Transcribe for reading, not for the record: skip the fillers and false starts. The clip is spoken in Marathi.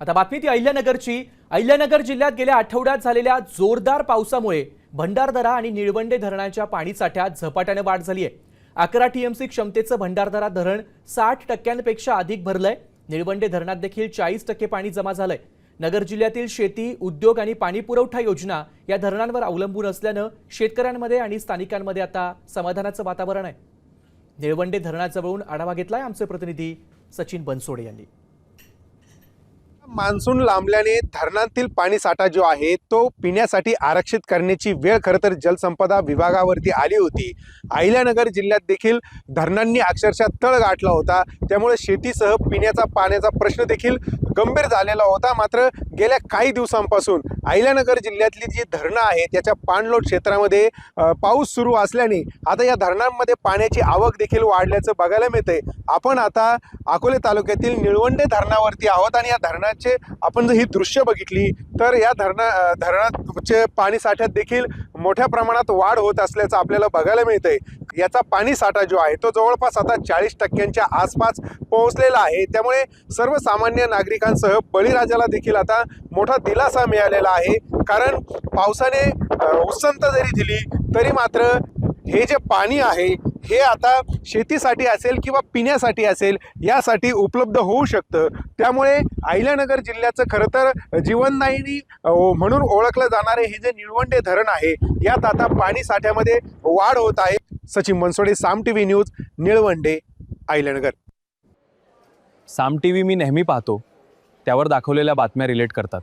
आता बातमी ती अहिल्यानगरची। अहिल्यानगर जिल्ह्यात गेल्या आठवड्यात झालेल्या जोरदार पावसामुळे भंडारदरा आणि निळवंडे धरणाच्या पाणीसाठ्यात झपाट्याने वाढ झाली आहे। 11 टीएमसी क्षमतेचं भंडारदरा धरण 60% अधिक भरलंय। निळवंडे धरणात देखील 40% पाणी जमा झालंय। नगर जिल्ह्यातील शेती, उद्योग आणि पाणी पुरवठा योजना या धरणांवर अवलंबून असल्यानं शेतकऱ्यांमध्ये आणि स्थानिकांमध्ये आता समाधानाचं वातावरण आहे। निळवंडे धरणाजवळून आढावा घेतलाय आमचे प्रतिनिधी सचिन बनसोडे यांनी। मान्सून लांबल्याने धरणातील पाणी साठा जो आहे तो पिण्यासाठी आरक्षित करण्याची वेळ खरं तर जलसंपदा विभागावरती आली होती। अहिल्यानगर जिल्ह्यात देखील धरणांनी अक्षरशः तळ गाठला होता, त्यामुळे शेतीसह पिण्याचा पाण्याचा प्रश्न देखील गंभीर झालेला होता। मात्र गेल्या काही दिवसांपासून अहिल्यानगर जिल्ह्यातली जी धरणं आहेत त्याच्या पाणलोट क्षेत्रामध्ये पाऊस सुरू असल्याने आता या धरणांमध्ये पाण्याची आवक देखील वाढल्याचं बघायला मिळतंय। आपण आता अकोले तालुक्यातील निळवंडे धरणावरती आहोत आणि या धरणाचे आपण जर ही दृश्य बघितली तर या धरणाचे पाणी साठ्यात देखील मोठ्या प्रमाणात वाढ होत असल्याचं आपल्याला बघायला मिळतंय। याचा पाणी साठा जो आहे तो जवळपास आता 40% आसपास पोहोचलेला आहे। त्यामुळे सर्वसामान्य नागरिकांसह बळीराजाला देखील आता मोठा दिलासा मिळालेला आहे, कारण पावसाने उसंत जरी दिली तरी मात्र हे जे पाणी आहे हे आता शेतीसाठी असेल किंवा पिण्यासाठी असेल यासाठी उपलब्ध होऊ शकतं। त्यामुळे अहिल्यानगर जिल्ह्याचं खरं तर जीवनदायिनी म्हणून ओळखलं जाणारे हे जे निळवंडे धरण आहे यात आता पाणी साठ्यामध्ये वाढ होत आहे। सचिन बनसोडे, साम टीव्ही न्यूज, निळवंडे, अहिल्यानगर। साम टीव्ही मी नेहमी पाहतो, त्यावर दाखवलेल्या बातम्या रिलेट करतात।